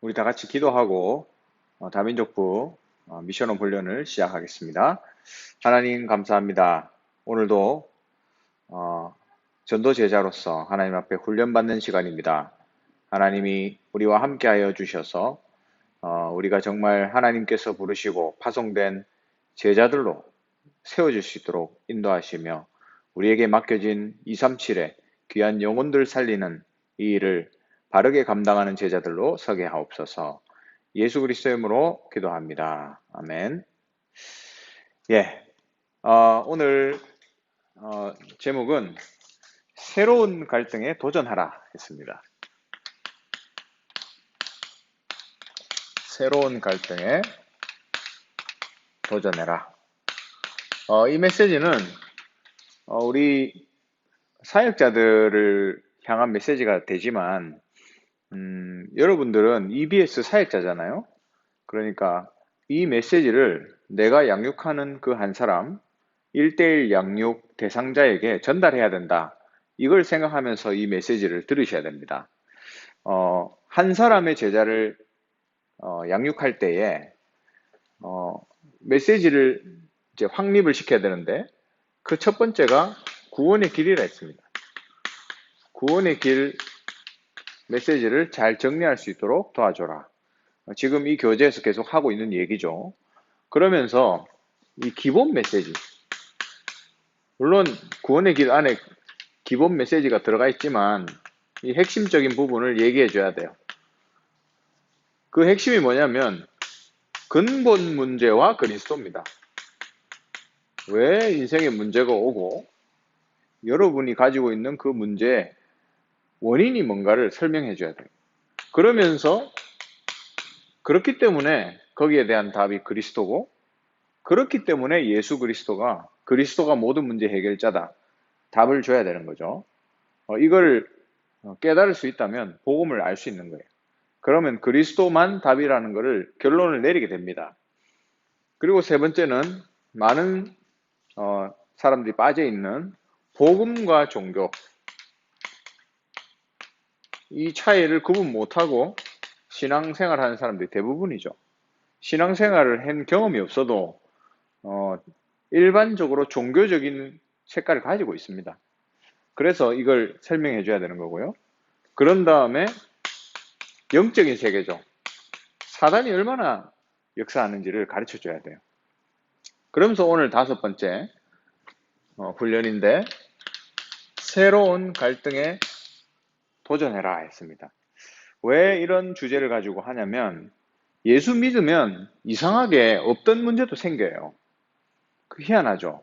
우리 다 같이 기도하고 다민족부 미션홈 훈련을 시작하겠습니다. 하나님 감사합니다. 오늘도 어, 전도 제자로서 하나님 앞에 훈련받는 시간입니다. 하나님이 우리와 함께하여 주셔서 우리가 정말 하나님께서 부르시고 파송된 제자들로 세워질 수 있도록 인도하시며 우리에게 맡겨진 237의 귀한 영혼들 살리는 이 일을 바르게 감당하는 제자들로 서게 하옵소서. 예수 그리스도의 이름으로 기도합니다. 아멘. 예, 오늘 제목은 새로운 갈등에 도전하라 했습니다. 새로운 갈등에 도전해라. 이 메시지는 우리 사역자들을 향한 메시지가 되지만 여러분들은 EBS 사역자잖아요. 그러니까 이 메시지를 내가 양육하는 그 한 사람, 1대1 양육 대상자에게 전달해야 된다. 이걸 생각하면서 이 메시지를 들으셔야 됩니다. 한 사람의 제자를 양육할 때에 메시지를 이제 확립을 시켜야 되는데 그 첫 번째가 구원의 길이라 했습니다. 구원의 길 메시지를 잘 정리할 수 있도록 도와줘라. 지금 이 교재에서 계속 하고 있는 얘기죠. 그러면서 이 기본 메시지, 물론 구원의 길 안에 기본 메시지가 들어가 있지만 이 핵심적인 부분을 얘기해 줘야 돼요. 그 핵심이 뭐냐면 근본 문제와 그리스도입니다. 왜 인생에 문제가 오고 여러분이 가지고 있는 그 문제의 원인이 뭔가를 설명해 줘야 돼요. 그러면서 그렇기 때문에 거기에 대한 답이 그리스도고, 그렇기 때문에 예수 그리스도가 모든 문제 해결자다. 답을 줘야 되는 거죠. 이걸 깨달을 수 있다면 복음을 알 수 있는 거예요. 그러면 그리스도만 답이라는 것을 결론을 내리게 됩니다. 그리고 세 번째는 많은 사람들이 빠져 있는 복음과 종교, 이 차이를 구분 못하고 신앙생활하는 사람들이 대부분이죠. 신앙생활을 한 경험이 없어도 일반적으로 종교적인 색깔을 가지고 있습니다. 그래서 이걸 설명해 줘야 되는 거고요. 그런 다음에 영적인 세계죠. 사단이 얼마나 역사하는지를 가르쳐 줘야 돼요. 그러면서 오늘 다섯 번째 훈련인데 새로운 갈등에 도전해라 했습니다. 왜 이런 주제를 가지고 하냐면 예수 믿으면 이상하게 없던 문제도 생겨요. 그 희한하죠.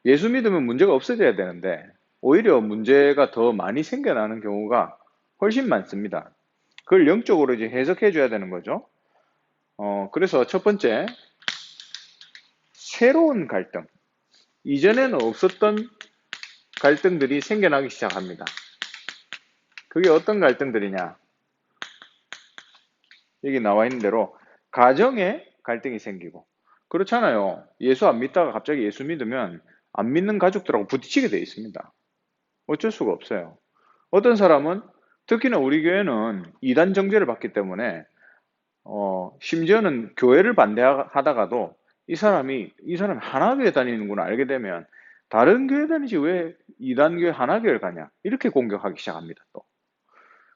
예수 믿으면 문제가 없어져야 되는데 오히려 문제가 더 많이 생겨나는 경우가 훨씬 많습니다. 그걸 영적으로 이제 해석해 줘야 되는 거죠. 그래서 첫 번째, 새로운 갈등. 이전에는 없었던 갈등들이 생겨나기 시작합니다. 그게 어떤 갈등들이냐? 여기 나와 있는 대로 가정에 갈등이 생기고, 그렇잖아요. 예수 안 믿다가 갑자기 예수 믿으면 안 믿는 가족들하고 부딪히게 돼 있습니다. 어쩔 수가 없어요. 어떤 사람은 특히나 우리 교회는 이단 정죄를 받기 때문에 심지어는 교회를 반대하다가도 이 사람이 하나교회 다니는구나 알게 되면 다른 교회 다니지 왜 이단교회 하나교회를 가냐 이렇게 공격하기 시작합니다. 또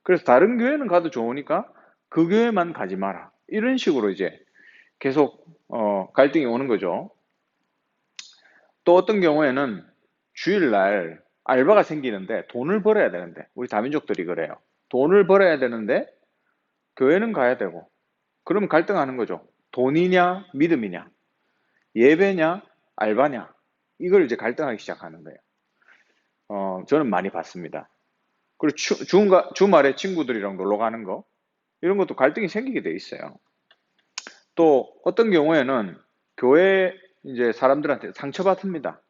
그래서 다른 교회는 가도 좋으니까 그 교회만 가지 마라 이런 식으로 이제 계속 갈등이 오는 거죠. 또 어떤 경우에는 주일날 알바가 생기는데 돈을 벌어야 되는데 우리 다민족들이 그래요. 돈을 벌어야 되는데 교회는 가야 되고 그러면 갈등하는 거죠. 돈이냐 믿음이냐 예배냐 알바냐 이걸 이제 갈등하기 시작하는 거예요. 저는 많이 봤습니다. 그리고 주말에 친구들이랑 놀러 가는 거 이런 것도 갈등이 생기게 돼 있어요. 또 어떤 경우에는 교회 이제 사람들한테 상처받습니다.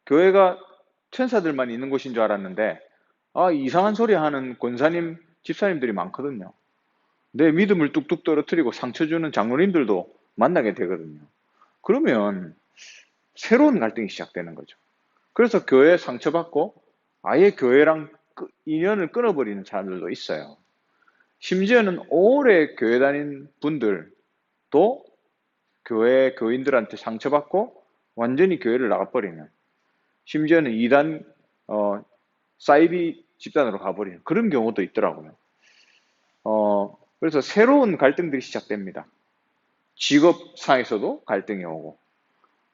교회가 천사들만 있는 곳인 줄 알았는데 이상한 소리 하는 권사님, 집사님들이 많거든요. 내 믿음을 뚝뚝 떨어뜨리고 상처 주는 장로님들도 만나게 되거든요. 그러면 새로운 갈등이 시작되는 거죠. 그래서 교회에 상처받고 아예 교회랑 인연을 끊어버리는 사람들도 있어요. 심지어는 오래 교회 다닌 분들도 교회 교인들한테 상처받고 완전히 교회를 나가버리는, 심지어는 이단 사이비 집단으로 가버리는 그런 경우도 있더라고요. 그래서 새로운 갈등들이 시작됩니다. 직업상에서도 갈등이 오고,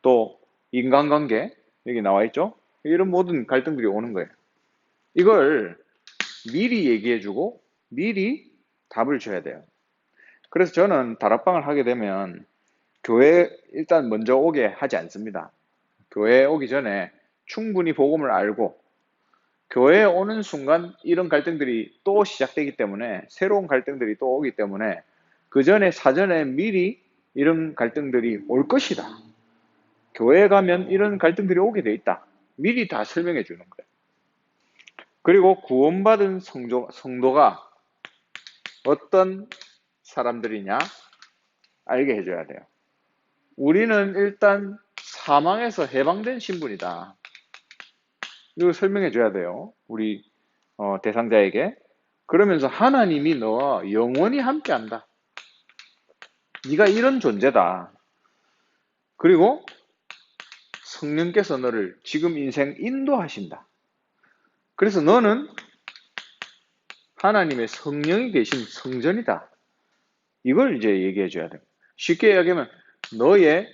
또 인간관계, 여기 나와 있죠? 이런 모든 갈등들이 오는 거예요. 이걸 미리 얘기해주고 미리 답을 줘야 돼요. 그래서 저는 다락방을 하게 되면 교회 일단 먼저 오게 하지 않습니다. 교회에 오기 전에 충분히 복음을 알고, 교회에 오는 순간 이런 갈등들이 또 시작되기 때문에, 새로운 갈등들이 또 오기 때문에 그 전에 사전에 미리 이런 갈등들이 올 것이다, 교회에 가면 이런 갈등들이 오게 돼 있다, 미리 다 설명해 주는 거예요. 그리고 구원받은 성도가 어떤 사람들이냐 알게 해줘야 돼요. 우리는 일단 사망에서 해방된 신분이다, 이걸 설명해 줘야 돼요, 우리 대상자에게. 그러면서 하나님이 너와 영원히 함께한다, 네가 이런 존재다, 그리고 성령께서 너를 지금 인생 인도하신다, 그래서 너는 하나님의 성령이 계신 성전이다, 이걸 이제 얘기해 줘야 돼요. 쉽게 이야기하면 너의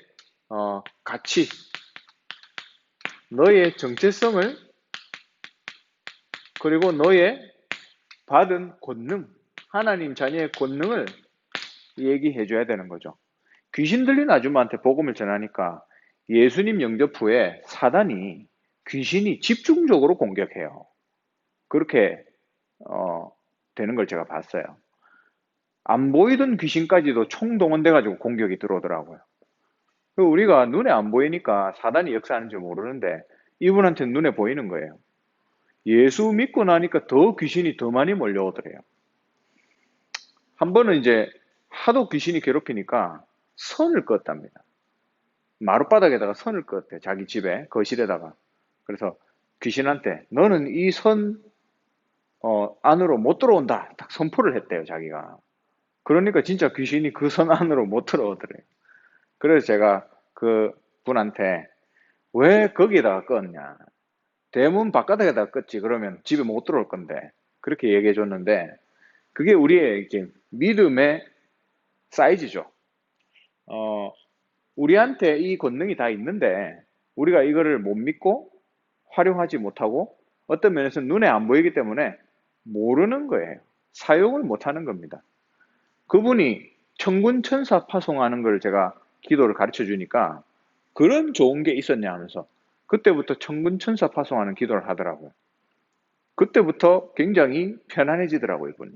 가치, 너의 정체성을, 그리고 너의 받은 권능, 하나님 자녀의 권능을 얘기해 줘야 되는 거죠. 귀신 들린 아줌마한테 복음을 전하니까 예수님 영접 후에 사단이, 귀신이 집중적으로 공격해요. 그렇게 되는 걸 제가 봤어요. 안 보이던 귀신까지도 총동원돼 가지고 공격이 들어오더라고요. 우리가 눈에 안 보이니까 사단이 역사하는 줄 모르는데 이분한테는 눈에 보이는 거예요. 예수 믿고 나니까 더 귀신이 더 많이 몰려오더래요. 한 번은 이제 하도 귀신이 괴롭히니까 선을 껐답니다. 마룻바닥에다가 선을 껐대, 자기 집에 거실에다가. 그래서 귀신한테 너는 이 선 안으로 못 들어온다, 딱 선포를 했대요, 자기가. 그러니까 진짜 귀신이 그 선 안으로 못 들어오더래요. 그래서 제가 그 분한테 왜 거기에다가 껐냐, 대문 바깥에다가 껐지, 그러면 집에 못 들어올 건데, 그렇게 얘기해 줬는데, 그게 우리의 이제 믿음의 사이즈죠. 우리한테 이 권능이 다 있는데 우리가 이거를 못 믿고 활용하지 못하고, 어떤 면에서 눈에 안 보이기 때문에 모르는 거예요. 사용을 못 하는 겁니다. 그분이 천군천사 파송하는 걸 제가 기도를 가르쳐 주니까 그런 좋은 게 있었냐 하면서 그때부터 천군천사 파송하는 기도를 하더라고요. 그때부터 굉장히 편안해지더라고요, 이분이.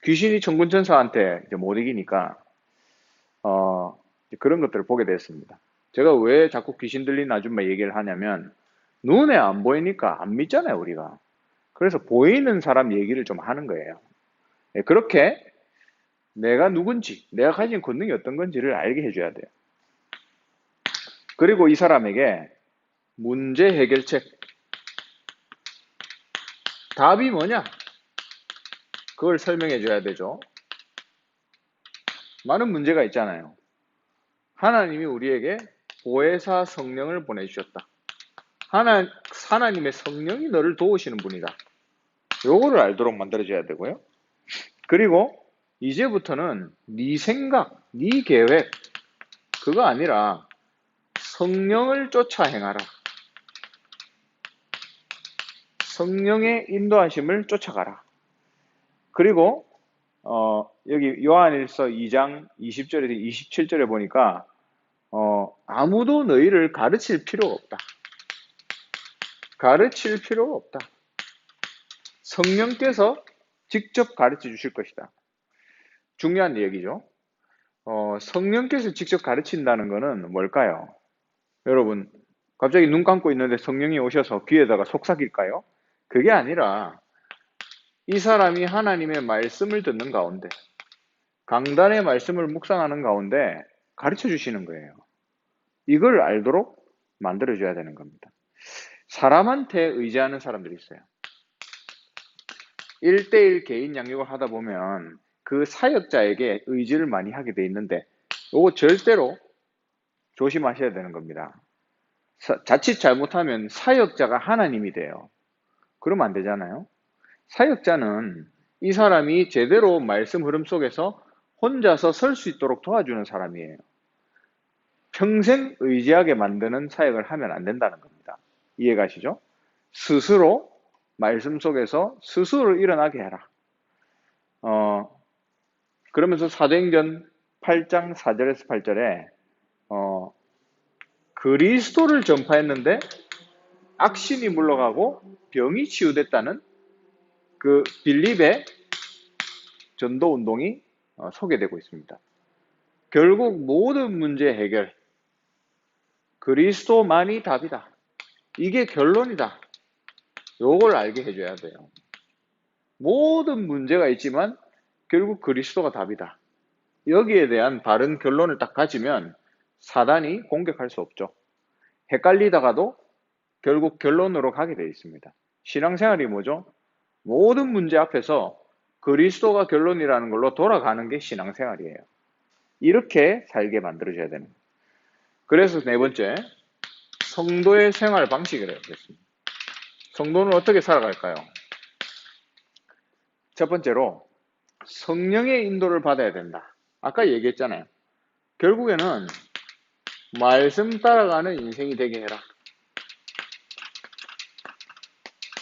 귀신이 천군천사한테 이제 못 이기니까 그런 것들을 보게 됐습니다. 제가 왜 자꾸 귀신 들린 아줌마 얘기를 하냐면, 눈에 안 보이니까 안 믿잖아요, 우리가. 그래서 보이는 사람 얘기를 좀 하는 거예요. 그렇게 내가 누군지, 내가 가진 권능이 어떤 건지를 알게 해줘야 돼요. 그리고 이 사람에게 문제 해결책, 답이 뭐냐, 그걸 설명해 줘야 되죠. 많은 문제가 있잖아요. 하나님이 우리에게 보혜사 성령을 보내주셨다. 하나님의 성령이 너를 도우시는 분이다, 요거를 알도록 만들어줘야 되고요. 그리고 이제부터는 네 생각, 네 계획, 그거 아니라 성령을 쫓아 행하라. 성령의 인도하심을 쫓아가라. 그리고 여기 요한일서 2장 20절에서 27절에 보니까 아무도 너희를 가르칠 필요가 없다. 가르칠 필요가 없다. 성령께서 직접 가르쳐 주실 것이다. 중요한 얘기죠. 성령께서 직접 가르친다는 것은 뭘까요? 여러분, 갑자기 눈 감고 있는데 성령이 오셔서 귀에다가 속삭일까요? 그게 아니라 이 사람이 하나님의 말씀을 듣는 가운데, 강단의 말씀을 묵상하는 가운데 가르쳐 주시는 거예요. 이걸 알도록 만들어줘야 되는 겁니다. 사람한테 의지하는 사람들이 있어요. 1대1 개인 양육을 하다 보면 그 사역자에게 의지를 많이 하게 돼 있는데 요거 절대로 조심하셔야 되는 겁니다. 자칫 잘못하면 사역자가 하나님이 돼요. 그러면 안 되잖아요. 사역자는 이 사람이 제대로 말씀 흐름 속에서 혼자서 설 수 있도록 도와주는 사람이에요. 평생 의지하게 만드는 사역을 하면 안 된다는 겁니다. 이해가시죠? 스스로 말씀 속에서 스스로 일어나게 해라. 그러면서 사도행전 8장 4절에서 8절에 그리스도를 전파했는데 악신이 물러가고 병이 치유됐다는 그 빌립의 전도 운동이 소개되고 있습니다. 결국 모든 문제 해결, 그리스도만이 답이다. 이게 결론이다. 요걸 알게 해줘야 돼요. 모든 문제가 있지만 결국 그리스도가 답이다. 여기에 대한 바른 결론을 딱 가지면 사단이 공격할 수 없죠. 헷갈리다가도 결국 결론으로 가게 되어 있습니다. 신앙생활이 뭐죠? 모든 문제 앞에서 그리스도가 결론이라는 걸로 돌아가는 게 신앙생활이에요. 이렇게 살게 만들어줘야 되는 거예요. 그래서 네 번째, 성도의 생활 방식이라고 했습니다. 성도는 어떻게 살아갈까요? 첫 번째로 성령의 인도를 받아야 된다. 아까 얘기했잖아요. 결국에는 말씀 따라가는 인생이 되게 해라.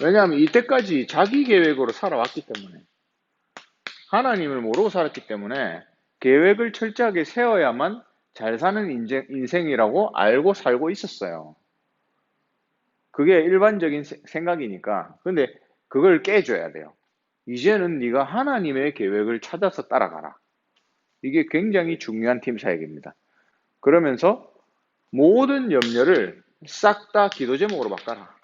왜냐하면 이때까지 자기 계획으로 살아왔기 때문에, 하나님을 모르고 살았기 때문에 계획을 철저하게 세워야만 잘 사는 인생이라고 알고 살고 있었어요. 그게 일반적인 생각이니까. 근데 그걸 깨줘야 돼요. 이제는 네가 하나님의 계획을 찾아서 따라가라. 이게 굉장히 중요한 팀 사역입니다. 그러면서 모든 염려를 싹 다 기도 제목으로 바꿔라.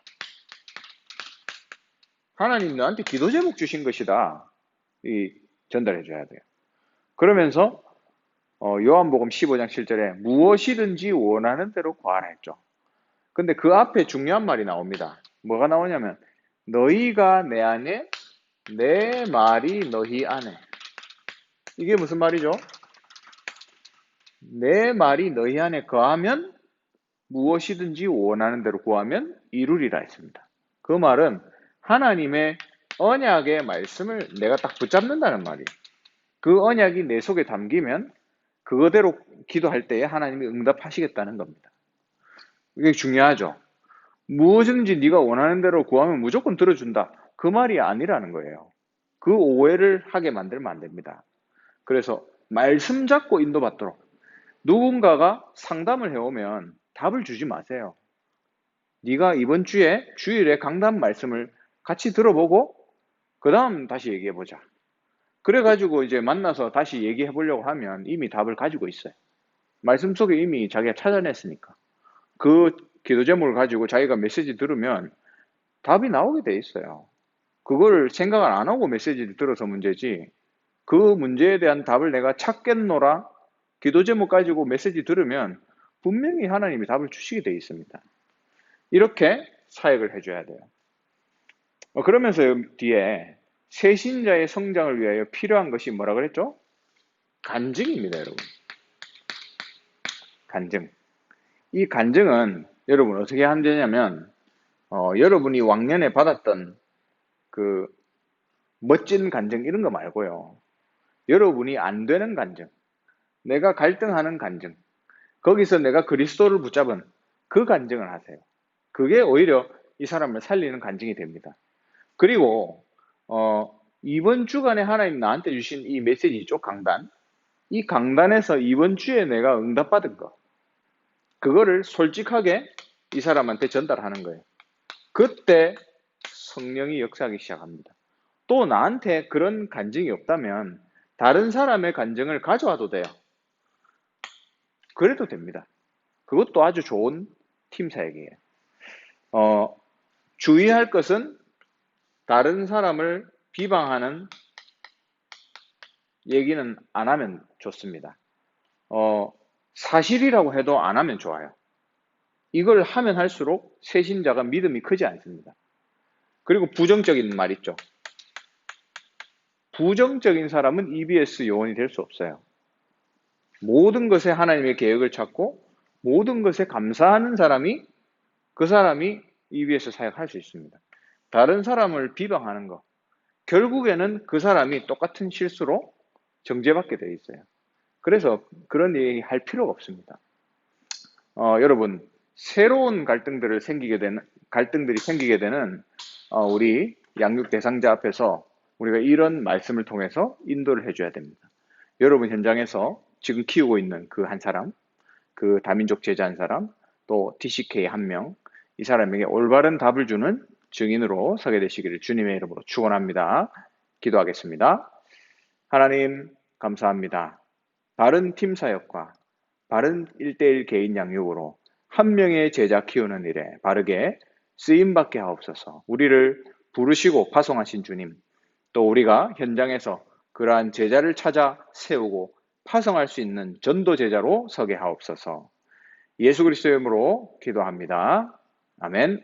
하나님 너한테 기도 제목 주신 것이다. 전달해줘야 돼요. 그러면서 요한복음 15장 7절에 무엇이든지 원하는 대로 구하라 했죠. 근데 그 앞에 중요한 말이 나옵니다. 뭐가 나오냐면 너희가 내 안에, 내 말이 너희 안에. 이게 무슨 말이죠? 내 말이 너희 안에 거하면 무엇이든지 원하는 대로 구하면 이루리라 했습니다. 그 말은 하나님의 언약의 말씀을 내가 딱 붙잡는다는 말이에요. 그 언약이 내 속에 담기면 그거대로 기도할 때에 하나님이 응답하시겠다는 겁니다. 이게 중요하죠. 무엇이든지 네가 원하는 대로 구하면 무조건 들어준다. 그 말이 아니라는 거예요. 그 오해를 하게 만들면 안 됩니다. 그래서 말씀 잡고 인도받도록 누군가가 상담을 해오면 답을 주지 마세요. 네가 이번 주일에 강단 말씀을 같이 들어보고 그 다음 다시 얘기해보자. 그래가지고 이제 만나서 다시 얘기해보려고 하면 이미 답을 가지고 있어요. 말씀 속에 이미 자기가 찾아냈으니까. 그 기도 제목을 가지고 자기가 메시지 들으면 답이 나오게 돼 있어요. 그걸 생각을 안 하고 메시지를 들어서 문제지, 그 문제에 대한 답을 내가 찾겠노라 기도 제목 가지고 메시지 들으면 분명히 하나님이 답을 주시게 돼 있습니다. 이렇게 사역을 해줘야 돼요. 그러면서 뒤에 새신자의 성장을 위하여 필요한 것이 뭐라 그랬죠? 간증입니다, 여러분. 간증. 이 간증은 여러분 어떻게 하면 되냐면 여러분이 왕년에 받았던 그 멋진 간증 이런 거 말고요. 여러분이 안 되는 간증, 내가 갈등하는 간증, 거기서 내가 그리스도를 붙잡은 그 간증을 하세요. 그게 오히려 이 사람을 살리는 간증이 됩니다. 그리고 이번 주간에 하나님 나한테 주신 이 메시지 있죠? 강단. 이 강단에서 이번 주에 내가 응답받은 거, 그거를 솔직하게 이 사람한테 전달하는 거예요. 그때 성령이 역사하기 시작합니다. 또 나한테 그런 간증이 없다면 다른 사람의 간증을 가져와도 돼요. 그래도 됩니다. 그것도 아주 좋은 팀 사역이에요. 주의할 것은 다른 사람을 비방하는 얘기는 안 하면 좋습니다. 사실이라고 해도 안 하면 좋아요. 이걸 하면 할수록 새신자가 믿음이 크지 않습니다. 그리고 부정적인 말 있죠. 부정적인 사람은 EBS 요원이 될 수 없어요. 모든 것에 하나님의 계획을 찾고 모든 것에 감사하는 사람이 그 사람이 EBS 사역할 수 있습니다. 다른 사람을 비방하는 거 결국에는 그 사람이 똑같은 실수로 정죄받게 돼 있어요. 그래서 그런 얘기 할 필요가 없습니다. 여러분 새로운 갈등들이 생기게 되는 우리 양육 대상자 앞에서 우리가 이런 말씀을 통해서 인도를 해줘야 됩니다. 여러분 현장에서 지금 키우고 있는 그 한 사람, 그 다민족 제자 한 사람, 또 TCK 한 명, 이 사람에게 올바른 답을 주는 증인으로 서게 되시기를 주님의 이름으로 축원합니다. 기도하겠습니다. 하나님 감사합니다. 바른 팀 사역과 바른 1대1 개인 양육으로 한 명의 제자 키우는 일에 바르게 쓰임받게 하옵소서. 우리를 부르시고 파송하신 주님, 또 우리가 현장에서 그러한 제자를 찾아 세우고 파송할 수 있는 전도 제자로 서게 하옵소서. 예수 그리스도의 이름으로 기도합니다. 아멘.